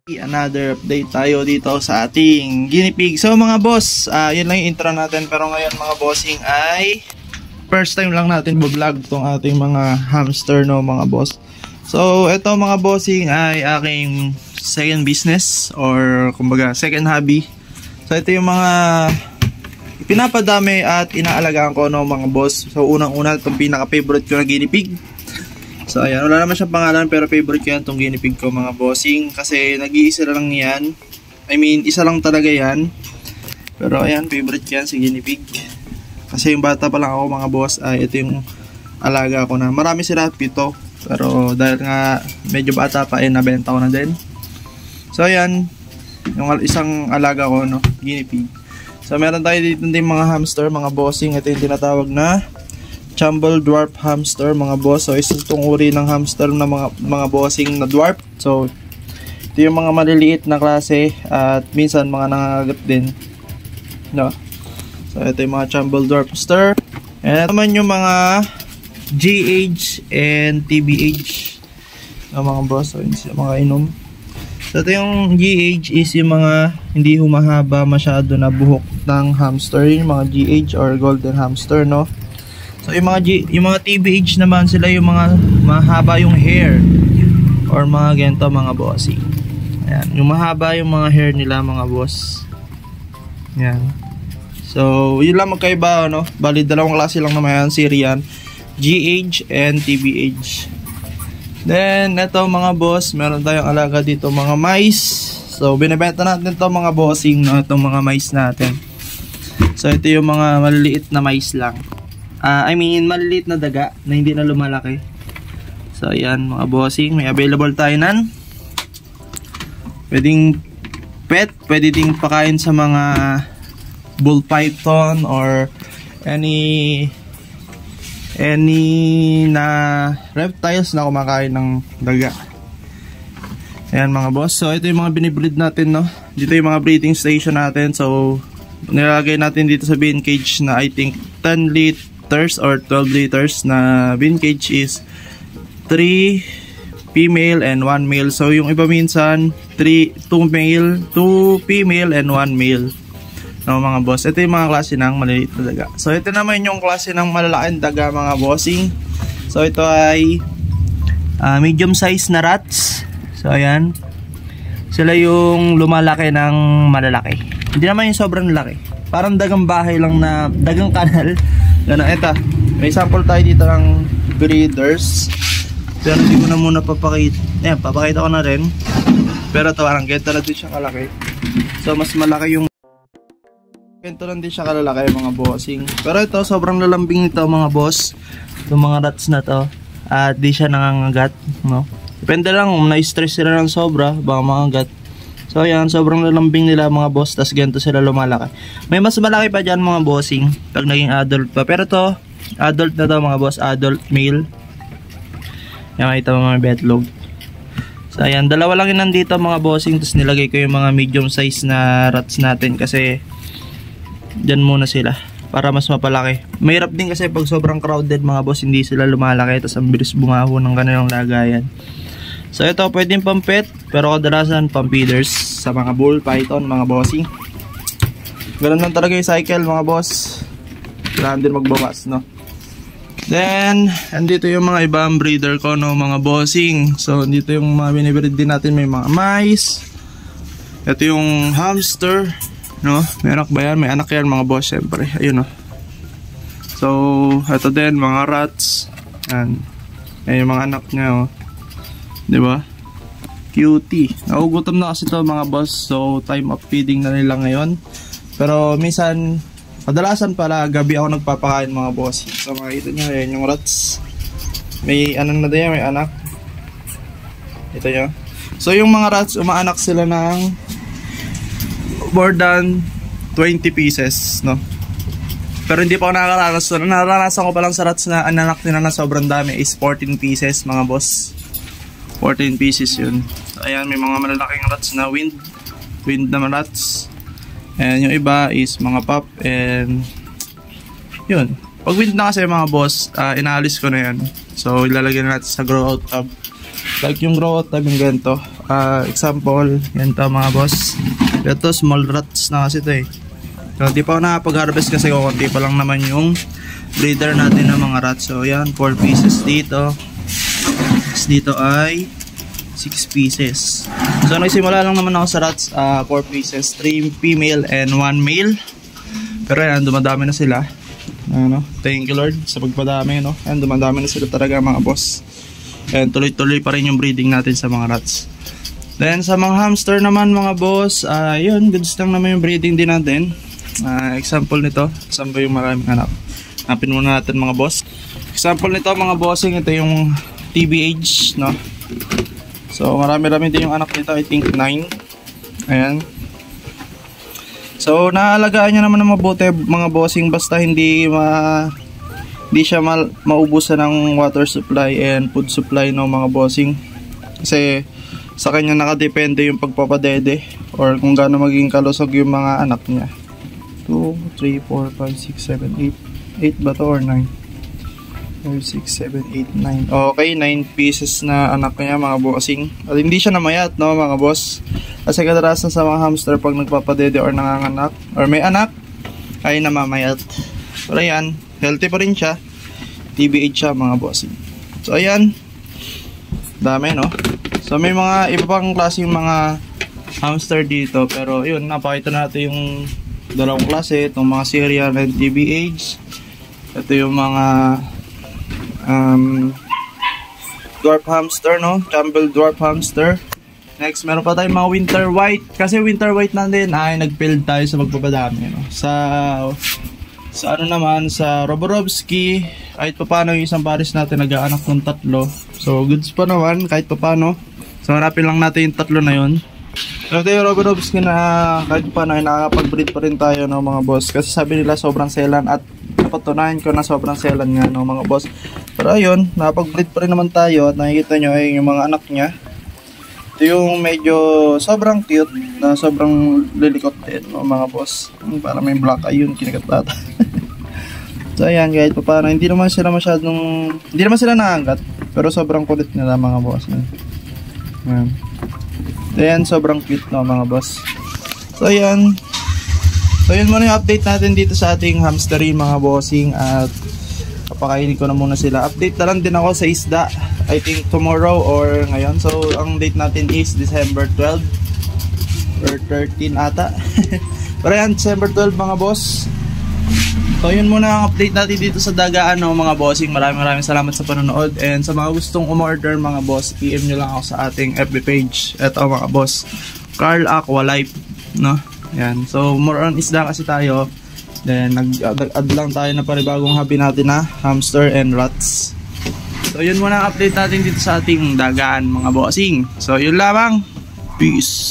Another update tayo dito sa ating guinea pig. So mga boss, yun lang yung intro natin. Pero ngayon mga bossing ay first time lang natin vlog tong ating mga hamster, no mga boss. So ito mga bossing ay aking second business or kumbaga second hobby. So ito yung mga pinapadami at inaalagaan ko, no mga boss. So unang-una itong pinaka-favorite ko na guinea pig. So ayan, wala naman siyang pangalan pero favorite ko yan itong guinea pig ko mga bossing. Kasi nag-iisa lang yan. I mean, isa lang talaga yan. Pero ayan, favorite ko yan si guinea pig. Kasi yung bata pa lang ako mga boss, ay ito yung alaga ko na. Marami sila, 7. Pero dahil nga medyo bata pa, nabenta ko na din. So ayan, yung isang alaga ko, no, guinea pig. So meron tayo dito din mga hamster mga bossing. Ito yung tinatawag na Chambal dwarf hamster mga boss. So isa itong uri ng hamster na mga bossing na dwarf. So ito yung mga maliliit na klase at minsan mga nangangagat din, no? So ito yung mga Chambal dwarf hamster. And ito naman yung mga GH and TBH, no, mga boss. So yun mga inom. So ito yung GH is yung mga hindi humahaba masyado na buhok ng hamster. Yung mga GH or golden hamster, no? So yung mga TBH naman sila yung mga mahaba yung hair or mga ganito mga bossy. Ayan, yung mahaba yung mga hair nila mga boss. Ayan. So yun lang magkaiba, no? Bali dalawang klase lang naman yan, Syrian, GH and TBH. Then ito mga boss, meron tayong alaga dito mga mice. So binebenta natin to mga bossing, no? Itong mga mice natin. So ito yung mga maliliit na mice lang. I mean maliliit na daga na hindi na lumalaki. So ayan mga bossing, may available tayo nan. Pwedeng pet, pwede ding pakain sa mga bull python or any na reptiles na kumakain ng daga. Ayan mga boss. So ito yung mga binibreed natin, no. Dito yung mga breeding station natin. So nilagay natin dito sa bin cage na I think 10 liters or 12 liters na bin cage is 3 female and 1 male. So yung iba minsan 2 female and 1 male, no mga boss. Ito yung mga klase ng maliliit na daga. So ito naman yung klase ng malalaking daga mga bossing. So ito ay medium size na rats. So ayan, sila yung lumalaki ng malalaki. Hindi naman yung sobrang laki, parang dagang bahay lang na dagang kanal. Ganun. Ito, may sample tayo dito ng breeders. Pero hindi ko na muna papakita. Ayan, papakita ko na rin. Pero ito parang ganito lang din siya kalaki. So mas malaki yung ganito lang din siya kalalaki mga bossing. Pero ito sobrang lalambing nito mga boss, yung mga rats na to. At di siya nangangagat, no? Depende lang kung na-stress sila ng sobra, baka mangagat. So ayan, sobrang lalambing nila mga boss. Tas ganito sila lumalaki. May mas malaki pa dyan mga bossing pag naging adult pa. Pero to adult na to mga boss, adult male. Yan, makita mo mga betlog. So ayan, dalawa lang yun nandito mga bossing. Tapos nilagay ko yung mga medium size na rats natin kasi dyan muna sila para mas mapalaki. Mahirap din kasi pag sobrang crowded mga boss, hindi sila lumalaki. Tapos ang bilis bumaho ng kanilang lagayan. So ito pwedeng pang pet, pero kadalasan pang feeders sa mga bull python mga bossing. Ganun lang talaga yung cycle mga boss. Kailangan din magbawas, no? Then andito yung mga ibang breeder ko, no mga bossing. So dito yung mga binibreed din natin. May mga mice. Ito yung hamster, no? May anak ba yan? May anak yan mga boss, syempre. Ayun, no? So ito din mga rats. Ayan yung mga anak niya, oh. Diba? Cutie. Nagugutom na kasi to mga boss. So time of feeding na nila ngayon. Pero minsan, kadalasan pala gabi ako nagpapakain mga boss. So makikita nyo yan yung rats. May anak na din, may anak. Ito nyo. So yung mga rats, umaanak sila ng more than 20 pieces, no? Pero hindi pa ako nakakaranas. So naranasan ko pa lang sa rats na anak nila na sobrang dami is 14 pieces mga boss. 14 pieces yun. So ayan, may mga malalaking rats na wind na rats. And yung iba is mga pup. And yun, pag wind na kasi mga boss, inaalis ko na yan. So ilalagay na natin sa grow out tub. Like yung grow out tub yung ganito. Example, yan to mga boss. Ito small rats na kasi ito eh. So di pa ako nakapag-harvest kasi kukunti pa lang naman yung breeder natin ng mga rats. So yan, 4 pieces dito. Tapos dito ay 6 pieces. So nagsimula lang naman ako sa rats, 4 pieces, 3 female and 1 male. Pero yan, dumadami na sila. Ano, thank you Lord sa pagpadami, no? Yan, dumadami na sila talaga mga boss. And tuloy-tuloy pa rin yung breeding natin sa mga rats. Then sa mga hamster naman mga boss, yun, goods lang naman yung breeding din natin. Example nito, saan ba yung maraming anak? Hanapin muna natin mga boss. Example nito mga bossing, ito yung TBH, no? So marami-rami din yung anak nito, I think 9. Ayan. So naalagaan nyo naman ng mabuti mga bossing, basta hindi siya maubusan ng water supply and food supply no mga bossing. Kasi sa kanya nakadepende yung pagpapadede or kung gaano magiging kalusog yung mga anak niya. 2, 3, 4, 5, 6, 7, 8 ba to or 9? 5, 6, 7, 8, 9. Okay, 9 pieces na anak niya mga bossing. At hindi siya namayat no mga boss. Kasi kadalasan sa mga hamster pag nagpapadede or nanganganak or may anak ay namamayat. Pero yan, healthy pa rin siya. TBH siya mga bossing. So ayan, dami no. So may mga iba pang klase yung mga hamster dito. Pero yun, napakita natin yung dalawang klase. Itong mga Syrian and TBH. Ito yung mga dwarf hamster no, Campbell dwarf hamster. Next, meron pa tayong mga winter white. Kasi winter white na din ay nag-build tayo sa magpapadami. No? Sa ano naman, sa Roborovski, kahit pa paano yung isang pares natin nag-aanak ng 3. So, goods pa naman, kahit pa paano. So, harapin lang natin yung 3 na yun. So, ito yung Roborovski na kahit pa paano ay nakakapag-breed pa rin tayo, no, mga boss. Kasi sabi nila sobrang selan at napatunayan ko na sobrang selan nga, no, mga boss. Pero ayun, nakapag-breed pa rin naman tayo at nakikita nyo ay yung mga anak niya. Ito yung medyo sobrang cute na sobrang lilikot din no, mga boss. Para may black eye yun, kinagat bata. So ayan, kahit pa paano, hindi naman sila naangkat. Pero sobrang kulit nila mga boss. Ayan. So ayan, sobrang cute no mga boss. So ayan. So yun muna yung update natin dito sa ating hamsterin mga bossing. At papakainin ko na muna sila. Update na lang din ako sa isda, I think tomorrow or ngayon. So ang date natin is December 12 or 13 ata. Pero yan, December 12 mga boss. So yun muna ang update natin dito sa dagaan no, mga bossing. Maraming salamat sa panonood. And sa mga gustong umorder mga boss, PM nyo lang ako sa ating FB page. Eto mga boss, Carl Aqua Life no? Yan. So more on isda kasi tayo. Then nag-add lang tayo na panibagong hobby natin na hamster and rats. So yun muna ang update natin dito sa ating dagaan mga bossing. So yun lamang. Peace.